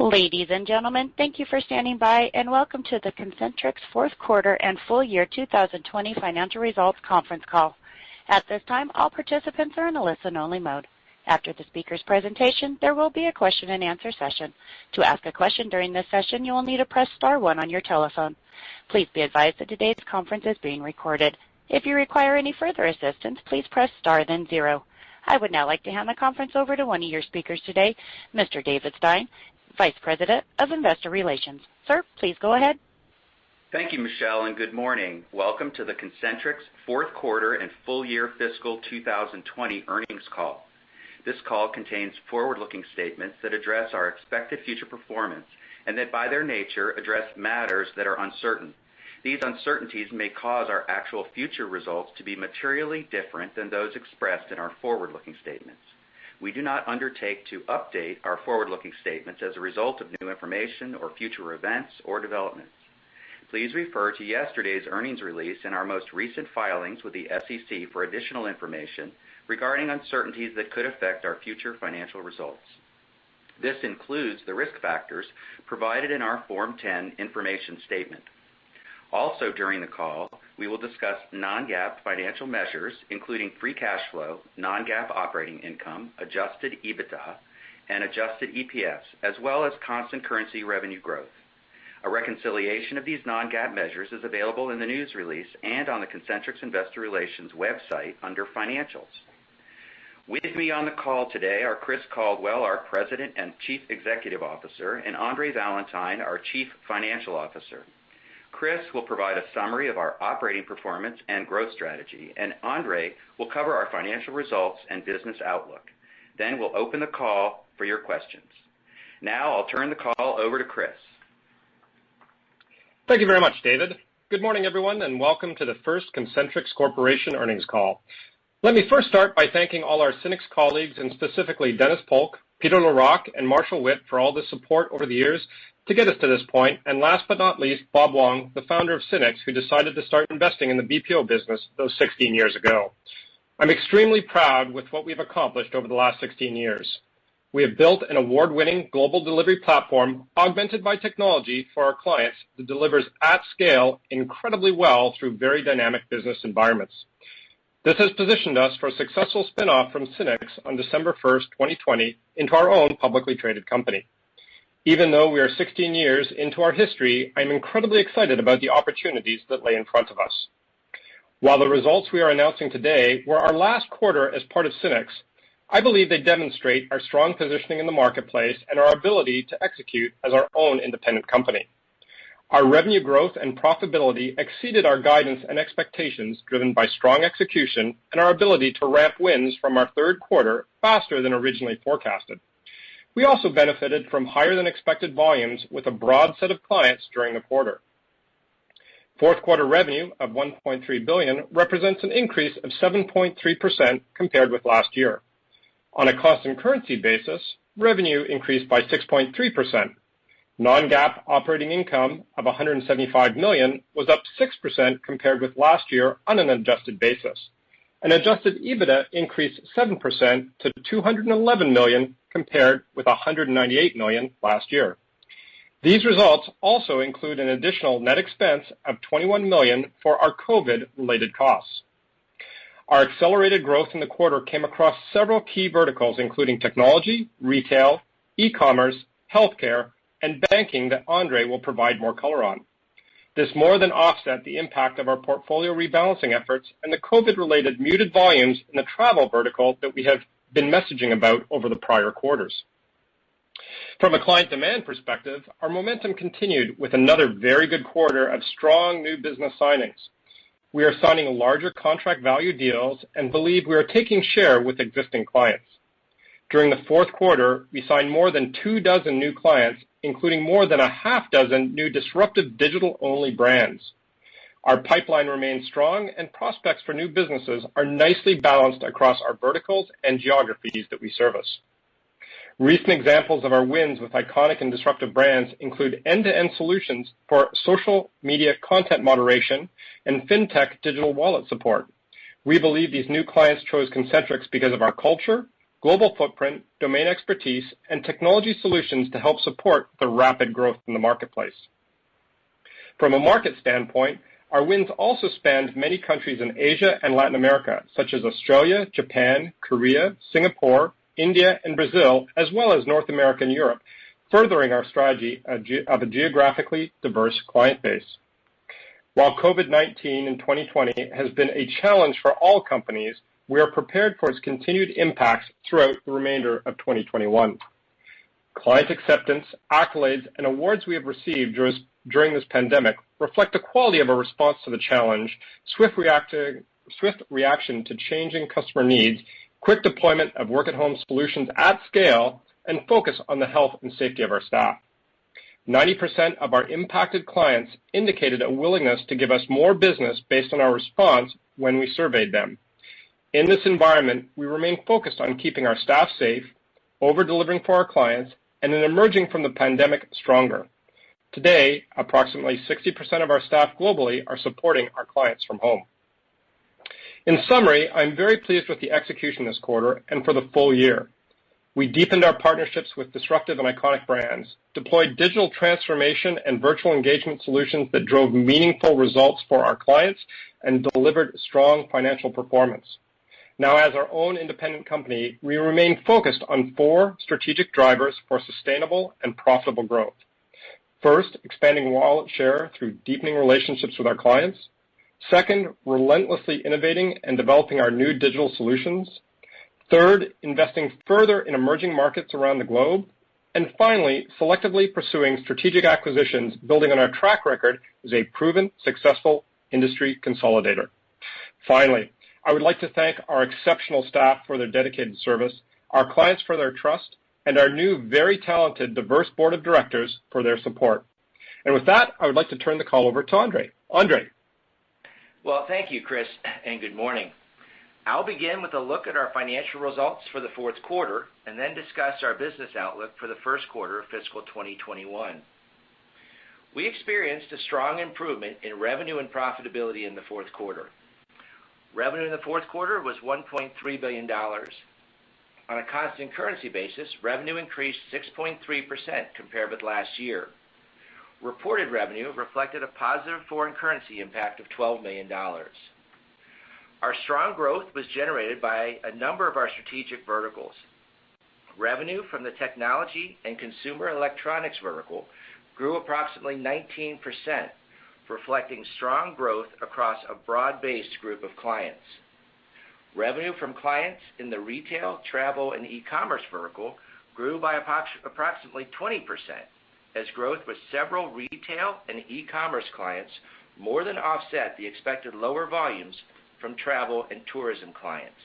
Ladies and gentlemen, thank you for standing by and welcome to the Concentrix fourth quarter and full year 2020 financial results conference call. At this time, all participants are in a listen-only mode. After the speaker's presentation, there will be a question-and-answer session. To ask a question during this session, you will need to press star one on your telephone. Please be advised that today's conference is being recorded. If you require any further assistance, please press star then zero. I would now like to hand the conference over to one of your speakers today, Mr. David Stein, Vice President of Investor Relations. Sir, please go ahead. Thank you, Michelle, and good morning. Welcome to the Concentrix fourth quarter and full year fiscal 2020 earnings call. This call contains forward-looking statements that address our expected future performance and that by their nature address matters that are uncertain. These uncertainties may cause our actual future results to be materially different than those expressed in our forward-looking statements. We do not undertake to update our forward-looking statements as a result of new information or future events or developments. Please refer to yesterday's earnings release and our most recent filings with the SEC for additional information regarding uncertainties that could affect our future financial results. This includes the risk factors provided in our Form 10 information statement. Also during the call, we will discuss non-GAAP financial measures, including free cash flow, non-GAAP operating income, adjusted EBITDA, and adjusted EPS, as well as constant currency revenue growth. A reconciliation of these non-GAAP measures is available in the news release and on the Concentrix Investor Relations website under Financials. With me on the call today are Chris Caldwell, our President and Chief Executive Officer, and Andre Valentine, our Chief Financial Officer. Chris will provide a summary of our operating performance and growth strategy, and Andre will cover our financial results and business outlook. Then we'll open the call for your questions. Now I'll turn the call over to Chris. Thank you very much, David. Good morning, everyone, and welcome to the first Concentrix Corporation earnings call. Let me first start by thanking all our CNXC colleagues, and specifically Dennis Polk, Peter Larocque, and Marshall Witt for all the support over the years to get us to this point, and last but not least, Bob Wong, the founder of CNXC, who decided to start investing in the BPO business those 16 years ago. I'm extremely proud with what we've accomplished over the last 16 years. We have built an award-winning global delivery platform augmented by technology for our clients that delivers at scale incredibly well through very dynamic business environments. This has positioned us for a successful spin-off from CNXC on December 1st, 2020, into our own publicly traded company. Even though we are 16 years into our history, I'm incredibly excited about the opportunities that lay in front of us. While the results we are announcing today were our last quarter as part of CNXC, I believe they demonstrate our strong positioning in the marketplace and our ability to execute as our own independent company. Our revenue growth and profitability exceeded our guidance and expectations, driven by strong execution and our ability to ramp wins from our third quarter faster than originally forecasted. We also benefited from higher than expected volumes with a broad set of clients during the quarter. Fourth quarter revenue of $1.3 billion represents an increase of 7.3% compared with last year. On a constant currency basis, revenue increased by 6.3%. Non-GAAP operating income of $175 million was up 6% compared with last year on an adjusted basis. And adjusted EBITDA increased 7% to $211 million compared with $198 million last year. These results also include an additional net expense of $21 million for our COVID-related costs. Our accelerated growth in the quarter came across several key verticals, including technology, retail, e-commerce, healthcare, and banking that Andre will provide more color on. This more than offset the impact of our portfolio rebalancing efforts and the COVID-related muted volumes in the travel vertical that we have been messaging about over the prior quarters. From a client demand perspective, our momentum continued with another very good quarter of strong new business signings. We are signing larger contract value deals and believe we are taking share with existing clients. During the fourth quarter, we signed more than 24 new clients, including more than a half dozen new disruptive digital-only brands. Our pipeline remains strong, and prospects for new businesses are nicely balanced across our verticals and geographies that we service. Recent examples of our wins with iconic and disruptive brands include end-to-end solutions for social media content moderation and fintech digital wallet support. We believe these new clients chose Concentrix because of our culture, global footprint, domain expertise, and technology solutions to help support the rapid growth in the marketplace. From a market standpoint, our wins also spanned many countries in Asia and Latin America, such as Australia, Japan, Korea, Singapore, India, and Brazil, as well as North America and Europe, furthering our strategy of a geographically diverse client base. While COVID-19 in 2020 has been a challenge for all companies, we are prepared for its continued impacts throughout the remainder of 2021. Client acceptance, accolades, and awards we have received during this pandemic reflect the quality of our response to the challenge, swift reaction to changing customer needs, quick deployment of work-at-home solutions at scale, and focus on the health and safety of our staff. 90% of our impacted clients indicated a willingness to give us more business based on our response when we surveyed them. In this environment, we remain focused on keeping our staff safe, over-delivering for our clients, and in emerging from the pandemic stronger. Today, approximately 60% of our staff globally are supporting our clients from home. In summary, I'm very pleased with the execution this quarter and for the full year. We deepened our partnerships with disruptive and iconic brands, deployed digital transformation and virtual engagement solutions that drove meaningful results for our clients, and delivered strong financial performance. Now, as our own independent company, we remain focused on 4 strategic drivers for sustainable and profitable growth. First, expanding wallet share through deepening relationships with our clients. Second, relentlessly innovating and developing our new digital solutions. Third, investing further in emerging markets around the globe. And finally, selectively pursuing strategic acquisitions, building on our track record as a proven, successful industry consolidator. Finally, I would like to thank our exceptional staff for their dedicated service, our clients for their trust, and our new, very talented, diverse board of directors for their support. And with that, I would like to turn the call over to Andre. Andre. Well, thank you, Chris, and good morning. I'll begin with a look at our financial results for the fourth quarter and then discuss our business outlook for the first quarter of fiscal 2021. We experienced a strong improvement in revenue and profitability in the fourth quarter. Revenue in the fourth quarter was $1.3 billion. On a constant currency basis, revenue increased 6.3% compared with last year. Reported revenue reflected a positive foreign currency impact of $12 million. Our strong growth was generated by a number of our strategic verticals. Revenue from the technology and consumer electronics vertical grew approximately 19%, reflecting strong growth across a broad-based group of clients. Revenue from clients in the retail, travel, and e-commerce vertical grew by approximately 20%, as growth with several retail and e-commerce clients more than offset the expected lower volumes from travel and tourism clients.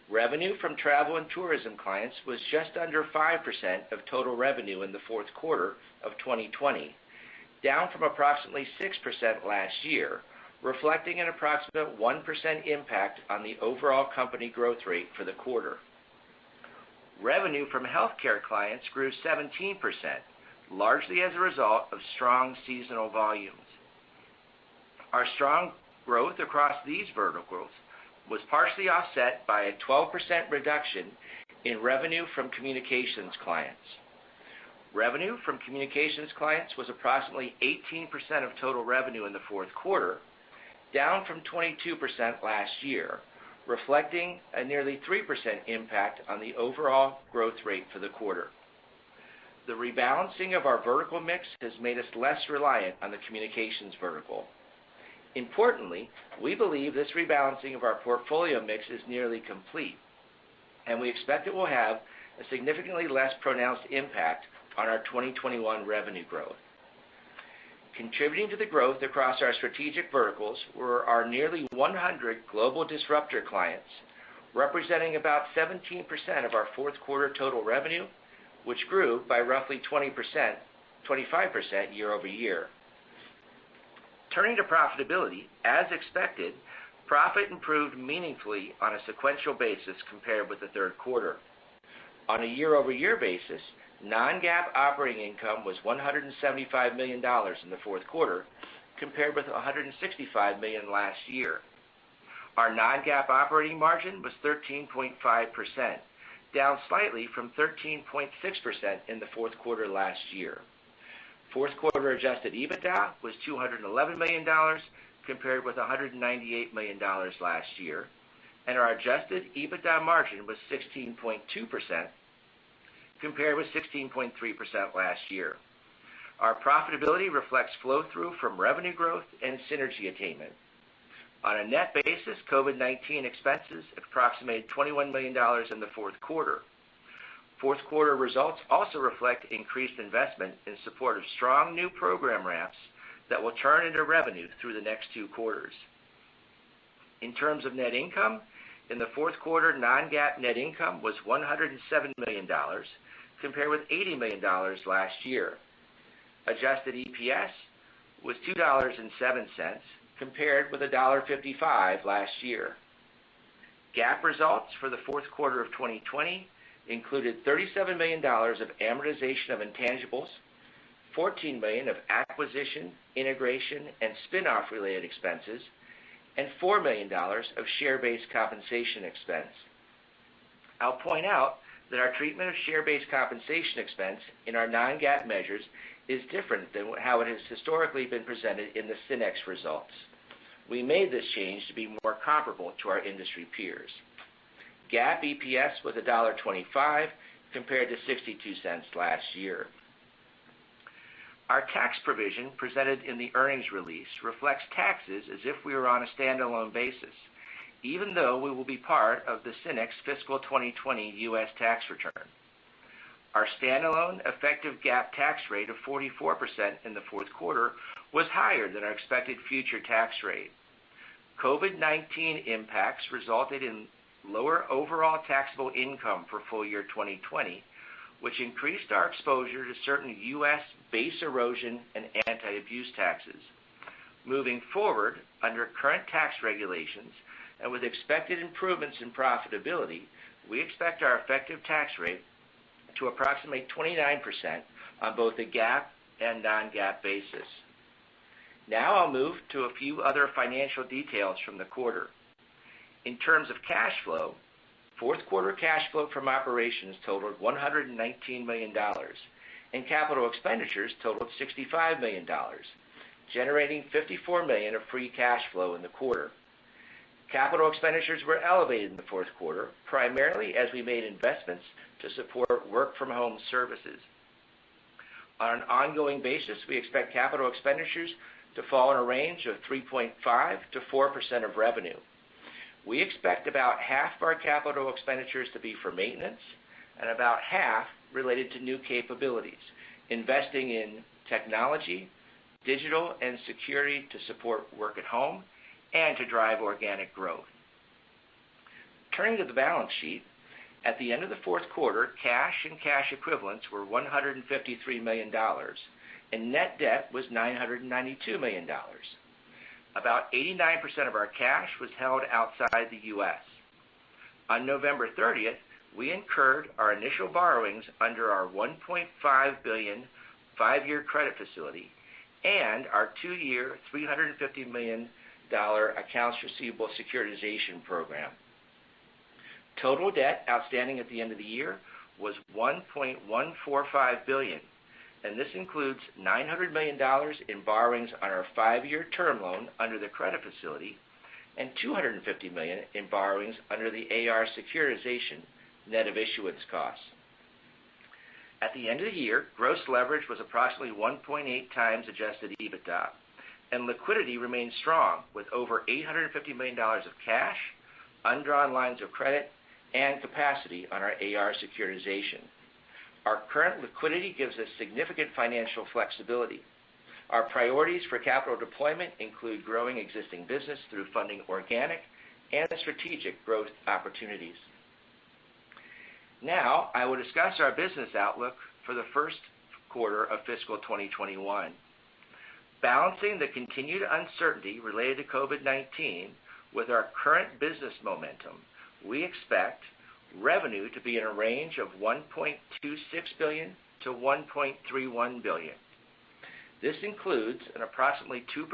Revenue from travel and tourism clients was just under 5% of total revenue in the fourth quarter of 2020, down from approximately 6% last year, reflecting an approximate 1% impact on the overall company growth rate for the quarter. Revenue from healthcare clients grew 17%, largely as a result of strong seasonal volumes. Our strong growth across these verticals was partially offset by a 12% reduction in revenue from communications clients. Revenue from communications clients was approximately 18% of total revenue in the fourth quarter, down from 22% last year, reflecting a nearly 3% impact on the overall growth rate for the quarter. The rebalancing of our vertical mix has made us less reliant on the communications vertical. Importantly, we believe this rebalancing of our portfolio mix is nearly complete, and we expect it will have a significantly less pronounced impact on our 2021 revenue growth. Contributing to the growth across our strategic verticals were our nearly 100 global disruptor clients, representing about 17% of our fourth quarter total revenue, which grew by roughly 25% year over year. Turning to profitability, as expected, profit improved meaningfully on a sequential basis compared with the third quarter. On a year-over-year basis, non-GAAP operating income was $175 million in the fourth quarter, compared with $165 million last year. Our non-GAAP operating margin was 13.5%, down slightly from 13.6% in the fourth quarter last year. Fourth quarter adjusted EBITDA was $211 million, compared with $198 million last year, and our adjusted EBITDA margin was 16.2%, compared with 16.3% last year. Our profitability reflects flow-through from revenue growth and synergy attainment. On a net basis, COVID-19 expenses approximated $21 million in the fourth quarter. Fourth quarter results also reflect increased investment in support of strong new program ramps that will turn into revenue through the next 2 quarters. In terms of net income, in the fourth quarter, non-GAAP net income was $107 million, compared with $80 million last year. Adjusted EPS was $2.07, compared with $1.55 last year. GAAP results for the fourth quarter of 2020 included $37 million of amortization of intangibles, $14 million of acquisition, integration, and spin-off related expenses, and $4 million of share-based compensation expense. I'll point out that our treatment of share-based compensation expense in our non-GAAP measures is different than how it has historically been presented in the CNXC results. We made this change to be more comparable to our industry peers. GAAP EPS was $1.25, compared to 62 cents last year. Our tax provision presented in the earnings release reflects taxes as if we were on a standalone basis, even though we will be part of the CNXC fiscal 2020 U.S. tax return. Our standalone effective GAAP tax rate of 44% in the fourth quarter was higher than our expected future tax rate. COVID-19 impacts resulted in lower overall taxable income for full year 2020, which increased our exposure to certain U.S. base erosion and anti-abuse taxes. Moving forward, under current tax regulations and with expected improvements in profitability, we expect our effective tax rate to approximate 29% on both a GAAP and non-GAAP basis. Now I'll move to a few other financial details from the quarter. In terms of cash flow, fourth quarter cash flow from operations totaled $119 million, and capital expenditures totaled $65 million, generating $54 million of free cash flow in the quarter. Capital expenditures were elevated in the fourth quarter, primarily as we made investments to support work-from-home services. On an ongoing basis, we expect capital expenditures to fall in a range of 3.5 to 4% of revenue. We expect about half of our capital expenditures to be for maintenance and about half related to new capabilities, investing in technology, digital, and security to support work at home and to drive organic growth. Turning to the balance sheet, at the end of the fourth quarter, cash and cash equivalents were $153 million, and net debt was $992 million. About 89% of our cash was held outside the U.S. On November 30th, we incurred our initial borrowings under our $1.5 billion 5-year credit facility and our 2-year $350 million accounts receivable securitization program. Total debt outstanding at the end of the year was $1.145 billion, and this includes $900 million in borrowings on our 5-year term loan under the credit facility and $250 million in borrowings under the AR securitization net of issuance costs. At the end of the year, gross leverage was approximately 1.8 times adjusted EBITDA, and liquidity remained strong with over $850 million of cash, undrawn lines of credit, and capacity on our AR securitization. Our current liquidity gives us significant financial flexibility. Our priorities for capital deployment include growing existing business through funding organic and strategic growth opportunities. Now, I will discuss our business outlook for the first quarter of fiscal 2021. Balancing the continued uncertainty related to COVID-19 with our current business momentum, we expect revenue to be in a range of $1.26 billion to $1.31 billion. This includes an approximately 2%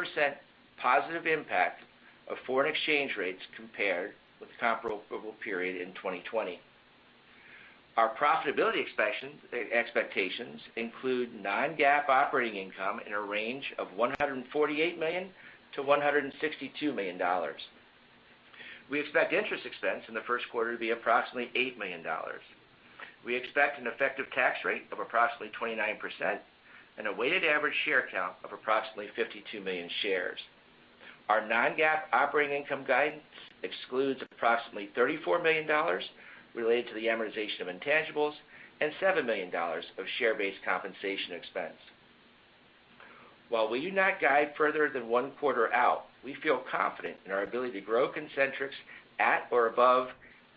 positive impact of foreign exchange rates compared with the comparable period in 2020. Our profitability expectations include non-GAAP operating income in a range of $148 million to $162 million. We expect interest expense in the first quarter to be approximately $8 million. We expect an effective tax rate of approximately 29% and a weighted average share count of approximately 52 million shares. Our non-GAAP operating income guidance excludes approximately $34 million related to the amortization of intangibles and $7 million of share-based compensation expense. While we do not guide further than one quarter out, we feel confident in our ability to grow Concentrix at or above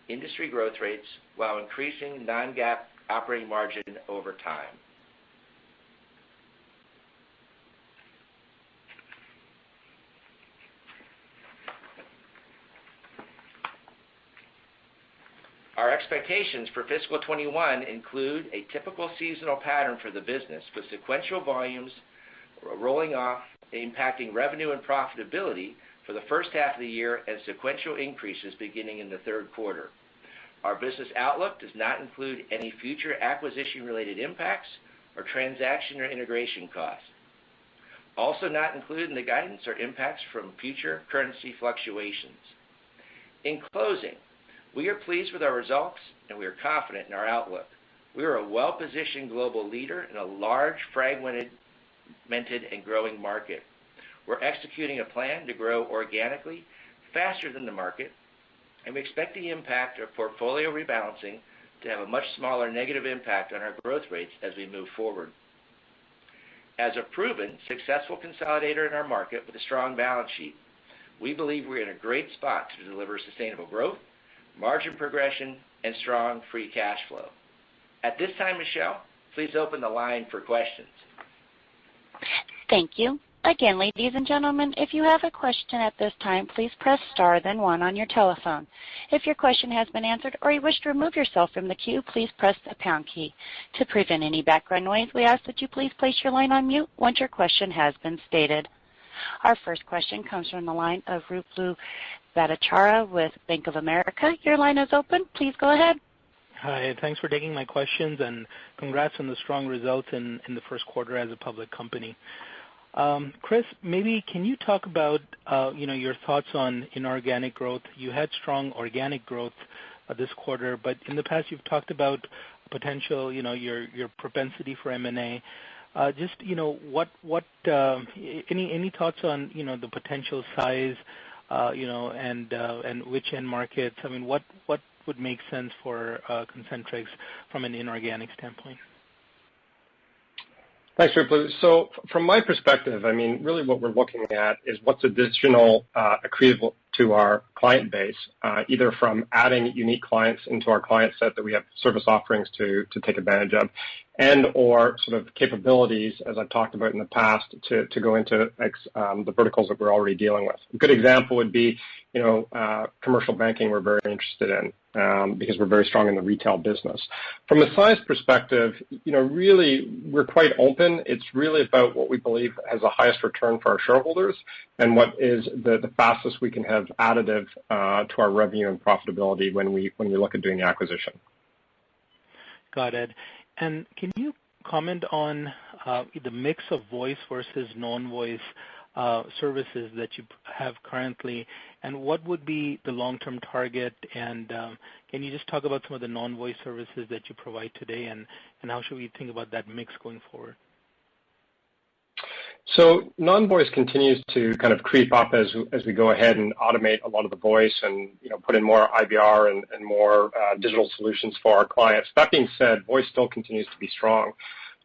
industry growth rates while increasing non-GAAP operating margin over time. Our expectations for fiscal 21 include a typical seasonal pattern for the business, with sequential volumes rolling off, impacting revenue and profitability for the first half of the year and sequential increases beginning in the third quarter. Our business outlook does not include any future acquisition-related impacts or transaction or integration costs. Also not included in the guidance are impacts from future currency fluctuations. In closing, we are pleased with our results and we are confident in our outlook. We are a well-positioned global leader in a large, fragmented, and growing market. We're executing a plan to grow organically faster than the market, and we expect the impact of portfolio rebalancing to have a much smaller negative impact on our growth rates as we move forward. As a proven, successful consolidator in our market with a strong balance sheet, we believe we're in a great spot to deliver sustainable growth, margin progression, and strong free cash flow. At this time, Michelle, please open the line for questions. Thank you. Again, ladies and gentlemen, if you have a question at this time, please press star then one on your telephone. If your question has been answered or you wish to remove yourself from the queue, please press the pound key. To prevent any background noise, we ask that you please place your line on mute once your question has been stated. Our first question comes from the line of Ruplu Bhattacharya with Bank of America. Your line is open. Please go ahead. Hi, thanks for taking my questions, and congrats on the strong results in the first quarter as a public company. Chris, maybe can you talk about your thoughts on inorganic growth? You had strong organic growth this quarter, but in the past you've talked about potential, your propensity for M&A. Any thoughts on the potential size, and which end markets? I mean, what would make sense for Concentrix from an inorganic standpoint? Thanks, Ruplu. So from my perspective, I mean, really what we're looking at is what's additional accretive to our client base, either from adding unique clients into our client set that we have service offerings to take advantage of, and or sort of capabilities, as I've talked about in the past, to go into the verticals that we're already dealing with. A good example would be, commercial banking we're very interested in because we're very strong in the retail business. From a size perspective, really we're quite open. It's really about what we believe has the highest return for our shareholders and what is the fastest we can have additive to our revenue and profitability when we look at doing the acquisition. Got it. And can you comment on the mix of voice versus non-voice services that you have currently, and what would be the long-term target? And can you just talk about some of the non-voice services that you provide today, and how should we think about that mix going forward? So non-voice continues to kind of creep up as we go ahead and automate a lot of the voice and put in more IVR and more digital solutions for our clients. That being said, voice still continues to be strong.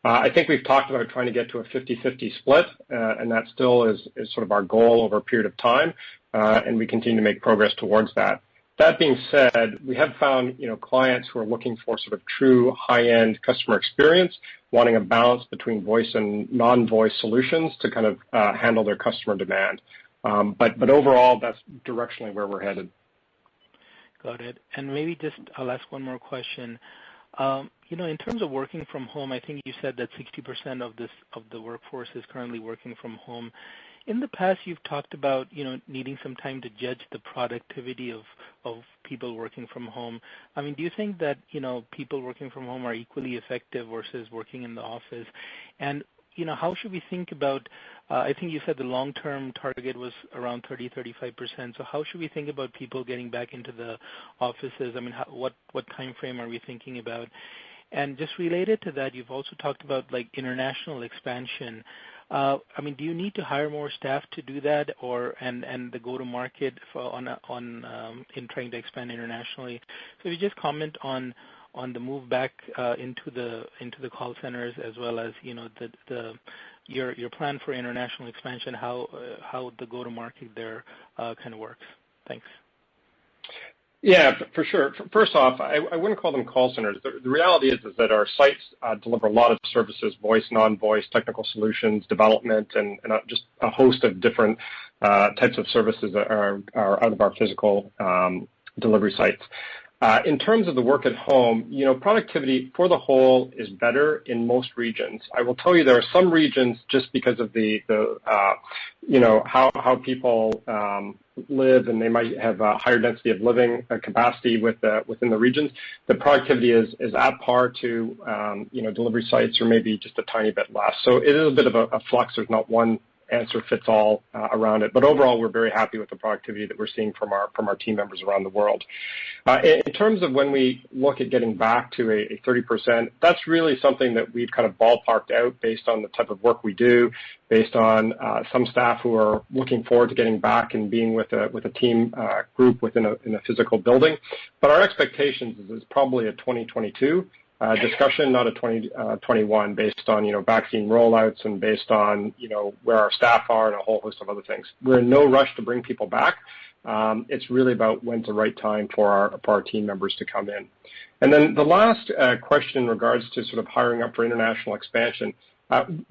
I think we've talked about trying to get to a 50-50 split, and that still is sort of our goal over a period of time, and we continue to make progress towards that. That being said, we have found clients who are looking for sort of true high-end customer experience, wanting a balance between voice and non-voice solutions to kind of handle their customer demand. But overall, that's directionally where we're headed. Got it. And maybe I'll ask one more question. In terms of working from home, I think you said that 60% of the workforce is currently working from home. In the past, you've talked about, needing some time to judge the productivity of people working from home. I mean, do you think that, people working from home are equally effective versus working in the office? And, how should we think about, I think you said the long-term target was around 30-35%. So how should we think about people getting back into the offices? I mean, what time frame are we thinking about? And just related to that, you've also talked about like international expansion. I mean, do you need to hire more staff to do that, and the go-to-market in trying to expand internationally? So if you just comment on the move back into the call centers, as well as your plan for international expansion, how the go-to-market there kind of works. Thanks. Yeah, for sure. First off, I wouldn't call them call centers. The reality is that our sites deliver a lot of services: voice, non-voice, technical solutions, development, and just a host of different types of services that are out of our physical delivery sites. In terms of the work at home, productivity for the whole is better in most regions. I will tell you there are some regions, just because of the how people live, and they might have a higher density of living capacity within the regions. The productivity is at par to delivery sites, or maybe just a tiny bit less. So it is a bit of a flux. There's not one answer fits all around it. But overall, we're very happy with the productivity that we're seeing from our team members around the world. In terms of when we look at getting back to a 30%, that's really something that we've kind of ballparked out based on the type of work we do, based on some staff who are looking forward to getting back and being with a team group in a physical building. But our expectations is probably a 2022 discussion, not a 2021, based on vaccine rollouts and based on where our staff are and a whole host of other things. We're in no rush to bring people back. It's really about when's the right time for our team members to come in. And then the last question in regards to sort of hiring up for international expansion.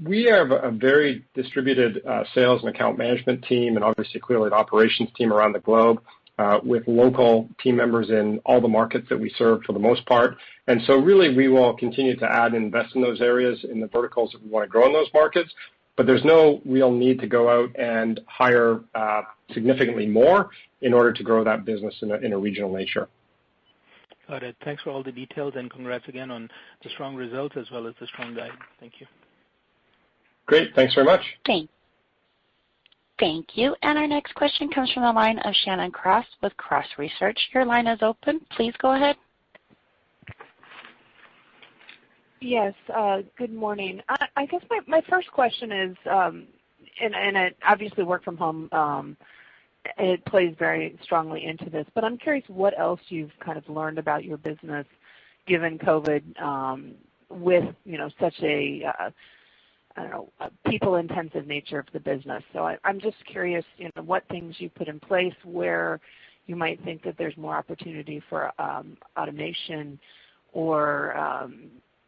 We have a very distributed sales and account management team, and obviously clearly an operations team around the globe, with local team members in all the markets that we serve for the most part. And so really we will continue to add and invest in those areas, in the verticals that we want to grow in those markets. But there's no real need to go out and hire significantly more in order to grow that business in a regional nature. Got it. Thanks for all the details, and congrats again on the strong results as well as the strong guide. Thank you. Great. Thanks very much. Thank you. And our next question comes from the line of Shannon Cross with Cross Research. Your line is open. Please go ahead. Yes, good morning. I guess my first question is, and obviously work from home, it plays very strongly into this, but I'm curious what else you've kind of learned about your business given COVID, with such a people-intensive nature of the business. So I'm just curious, what things you put in place where you might think that there's more opportunity for automation, or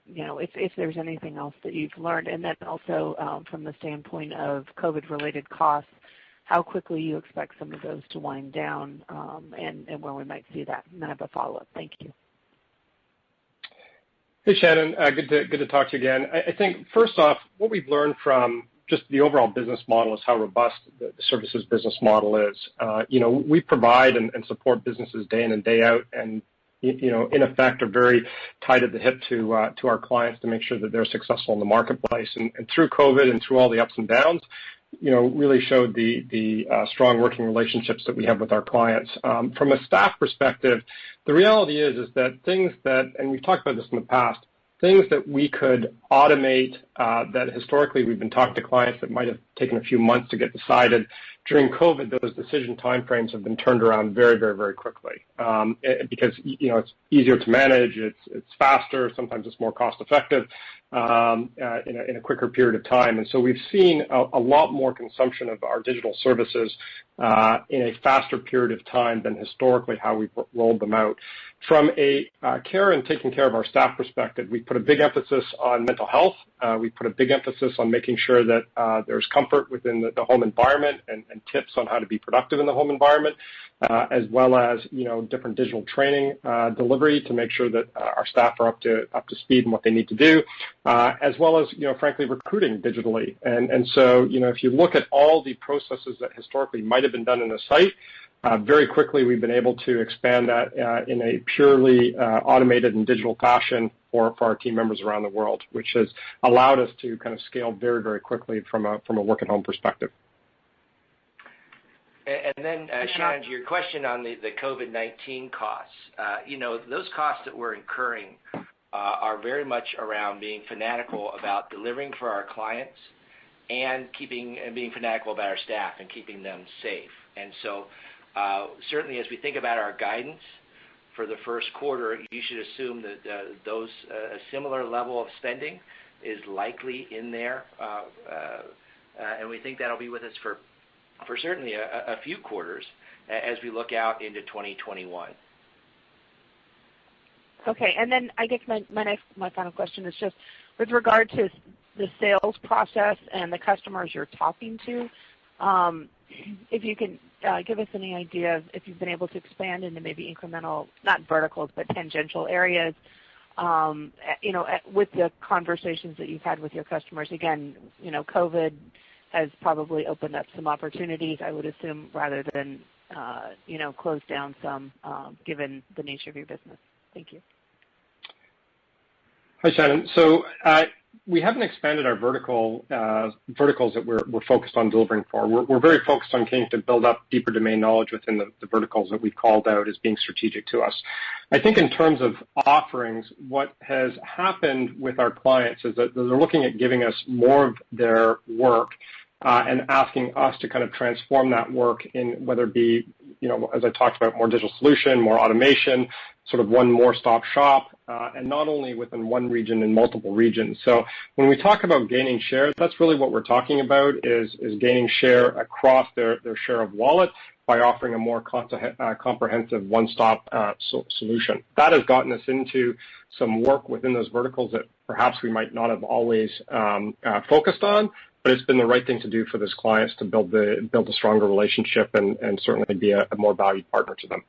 if there's anything else that you've learned. And then also from the standpoint of COVID-related costs, how quickly you expect some of those to wind down, and when we might see that. And then I have a follow-up. Thank you. Hey, Shannon. Good to talk to you again. I think, first off, what we've learned from just the overall business model is how robust the services business model is. We provide and support businesses day in and day out, and in effect are very tied at the hip to our clients to make sure that they're successful in the marketplace. And through COVID and through all the ups and downs, really showed the strong working relationships that we have with our clients. From a staff perspective, the reality is that things that, and we've talked about this in the past, things that we could automate that historically we've been talking to clients that might have taken a few months to get decided. During COVID, those decision timeframes have been turned around very, very, very quickly, because it's easier to manage, it's faster, sometimes it's more cost effective in a quicker period of time. And so we've seen a lot more consumption of our digital services in a faster period of time than historically how we've rolled them out. From a care and taking care of our staff perspective, we put a big emphasis on mental health. We put a big emphasis on making sure that there's comfort within the home environment and tips on how to be productive in the home environment, as well as different digital training delivery to make sure that our staff are up to speed in what they need to do, as well as frankly recruiting digitally. And so if you look at all the processes that historically might have been done in a site, very quickly we've been able to expand that in a purely automated and digital fashion for our team members around the world, which has allowed us to kind of scale very, very quickly from a work at home perspective. And then, Shannon, to your question on the COVID-19 costs, those costs that we're incurring are very much around being fanatical about delivering for our clients and being fanatical about our staff and keeping them safe. And so certainly as we think about our guidance for the first quarter, you should assume that a similar level of spending is likely in there, and we think that'll be with us for certainly a few quarters as we look out into 2021. Okay, and then I guess my final question is just with regard to the sales process and the customers you're talking to, if you can give us any idea of if you've been able to expand into maybe incremental, not verticals, but tangential areas, with the conversations that you've had with your customers. Again, COVID has probably opened up some opportunities, I would assume, rather than, close down some, given the nature of your business. Thank you. Hi, Shannon. So we haven't expanded our verticals that we're focused on delivering for. We're very focused on continuing to build up deeper domain knowledge within the verticals that we've called out as being strategic to us. I think in terms of offerings, what has happened with our clients is that they're looking at giving us more of their work and asking us to kind of transform that work in whether it be, as I talked about, more digital solution, more automation, sort of one more stop shop, and not only within one region, in multiple regions. So when we talk about gaining share, that's really what we're talking about is gaining share across their share of wallet by offering a more comprehensive one-stop solution. That has gotten us into some work within those verticals that perhaps we might not have always focused on, but it's been the right thing to do for those clients to build a stronger relationship and certainly be a more valued partner to them.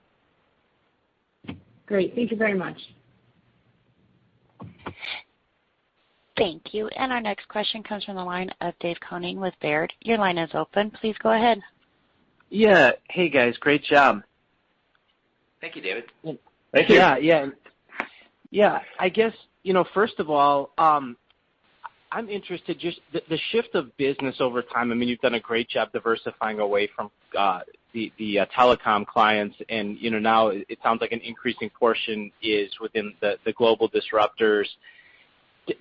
Great. Thank you very much. Thank you. And our next question comes from the line of Dave Koning with Baird. Your line is open. Please go ahead. Yeah. Hey, guys. Great job. Thank you, David. Thank you. Yeah. I guess, first of all, I'm interested just the shift of business over time. I mean, you've done a great job diversifying away from the telecom clients, and now it sounds like an increasing portion is within the global disruptors.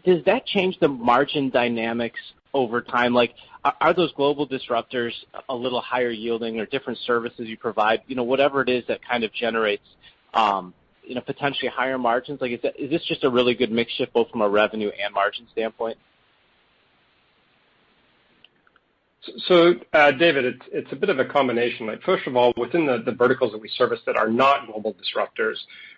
Does that change the margin dynamics over time? Like, are those global disruptors a little higher yielding or different services you provide? Whatever it is that kind of generates potentially higher margins. Like, is this just a really good mix shift both from a revenue and margin standpoint? So, David, it's a bit of a combination. Like, first of all, within the verticals that we service that are not global disruptors,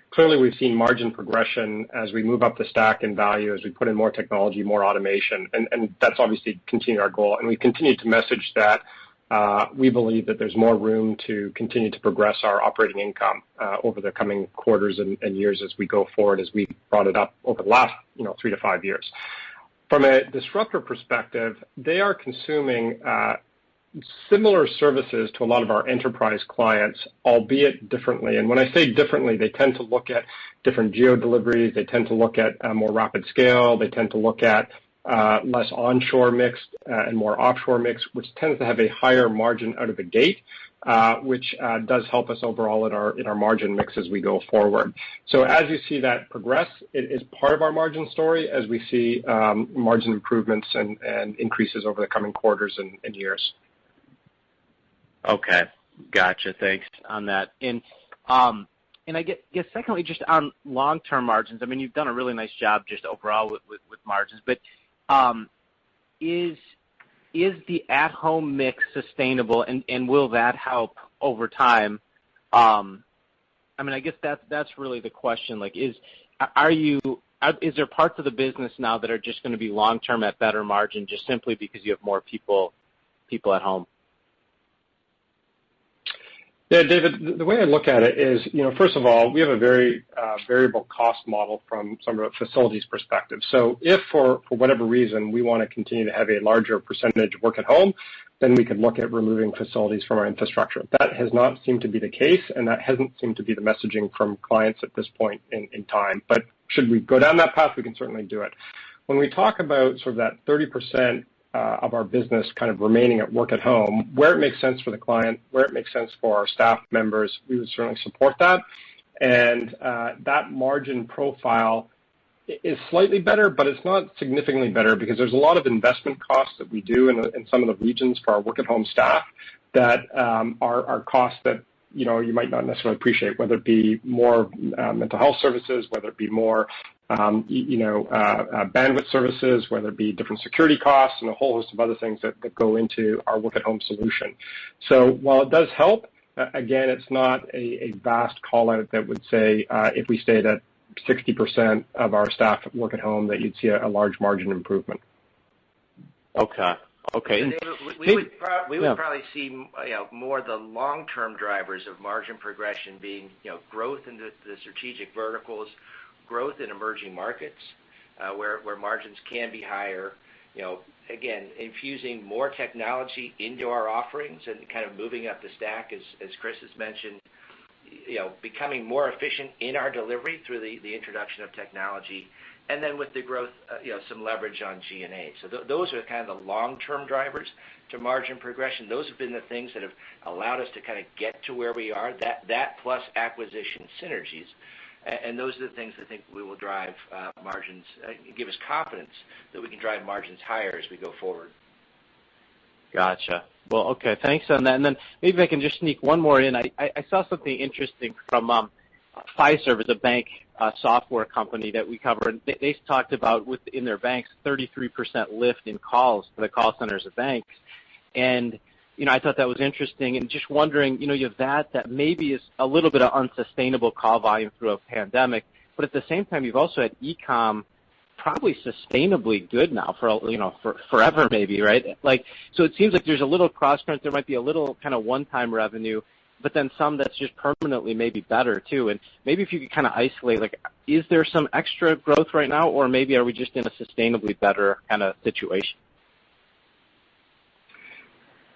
clearly we've seen margin progression as we move up the stack in value, as we put in more technology, more automation, and that's obviously continued our goal. And we continue to message that we believe that there's more room to continue to progress our operating income over the coming quarters and years as we go forward, as we brought it up over the last 3 to 5 years. From a disruptor perspective, they are consuming similar services to a lot of our enterprise clients, albeit differently. And when I say differently, they tend to look at different geo deliveries. They tend to look at more rapid scale. They tend to look at less onshore mix and more offshore mix, which tends to have a higher margin out of the gate, which does help us overall in our margin mix as we go forward. So as you see that progress, it is part of our margin story as we see margin improvements and increases over the coming quarters and years. Okay. Gotcha. Thanks on that. And I guess secondly, just on long-term margins, I mean, you've done a really nice job just overall with margins, but is the at-home mix sustainable, and will that help over time? I mean, I guess that's really the question. Like, are you is there parts of the business now that are just going to be long-term at better margin just simply because you have more people at home? Yeah, David, the way I look at it is, first of all, we have a very variable cost model from some of a facilities perspective. So if for whatever reason we want to continue to have a larger percentage work at home, then we could look at removing facilities from our infrastructure. That has not seemed to be the case, and that hasn't seemed to be the messaging from clients at this point in time. But should we go down that path, we can certainly do it. When we talk about sort of that 30% of our business kind of remaining at work at home, where it makes sense for the client, where it makes sense for our staff members, we would certainly support that. And that margin profile is slightly better, but it's not significantly better because there's a lot of investment costs that we do in some of the regions for our work at home staff that are costs that you might not necessarily appreciate, whether it be more mental health services, whether it be more bandwidth services, whether it be different security costs, and a whole host of other things that go into our work-at-home solution. So while it does help, again, it's not a vast call-out that would say if we stayed at 60% of our staff work at home that you'd see a large margin improvement. Okay. So David, we would probably see more the long-term drivers of margin progression being growth in the strategic verticals, growth in emerging markets where margins can be higher. Again, infusing more technology into our offerings and kind of moving up the stack, as Chris has mentioned. Becoming more efficient in our delivery through the introduction of technology. And then with the growth, some leverage on G&A. So those are kind of the long-term drivers to margin progression. Those have been the things that have allowed us to kind of get to where we are, that plus acquisition synergies. And those are the things I think we will drive margins, give us confidence that we can drive margins higher as we go forward. Gotcha. Well, okay, thanks on that. And then maybe I can just sneak one more in. I saw something interesting from Fiserv, a bank software company that we covered. They talked about within their banks 33% lift in calls to the call centers of banks. And, I thought that was interesting. And just wondering, you have that maybe is a little bit of unsustainable call volume through a pandemic. But at the same time, you've also had e-com probably sustainably good now for forever maybe, right? So it seems like there's a little cross current. There might be a little kind of one-time revenue, but then some that's just permanently maybe better too. And maybe if you could kind of isolate, is there some extra growth right now, or maybe are we just in a sustainably better kind of situation?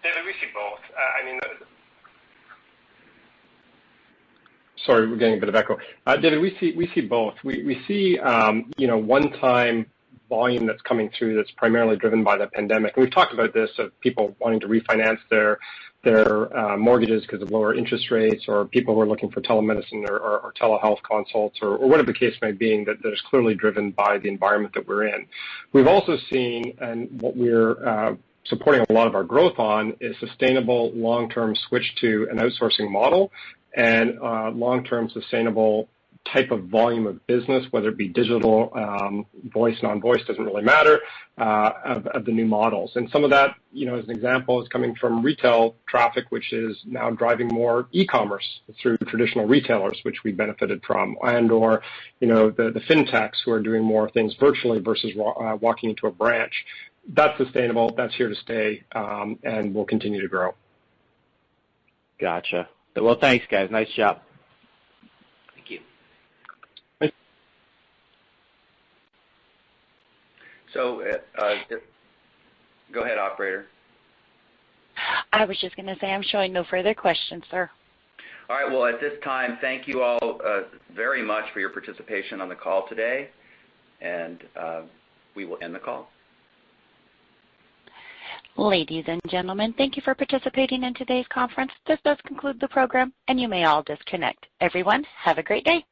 David, we see both. Sorry, we're getting a bit of echo. David, we see both. We see one-time volume that's coming through that's primarily driven by the pandemic. And we've talked about this of people wanting to refinance their mortgages because of lower interest rates, or people who are looking for telemedicine or telehealth consults, or whatever the case may be, that is clearly driven by the environment that we're in. We've also seen, and what we're supporting a lot of our growth on, is sustainable long-term switch to an outsourcing model and long-term sustainable type of volume of business, whether it be digital, voice, non-voice, doesn't really matter, of the new models. And some of that, as an example, is coming from retail traffic, which is now driving more e-commerce through traditional retailers, which we benefited from, and/or, the fintechs who are doing more things virtually versus walking into a branch. That's sustainable. That's here to stay, and will continue to grow. Gotcha. Well, thanks, guys. Nice job. Thank you. So, go ahead, operator. I was just going to say I'm showing no further questions, sir. All right. Well, at this time, thank you all very much for your participation on the call today, and we will end the call. Ladies and gentlemen, thank you for participating in today's conference. This does conclude the program, and you may all disconnect. Everyone, have a great day.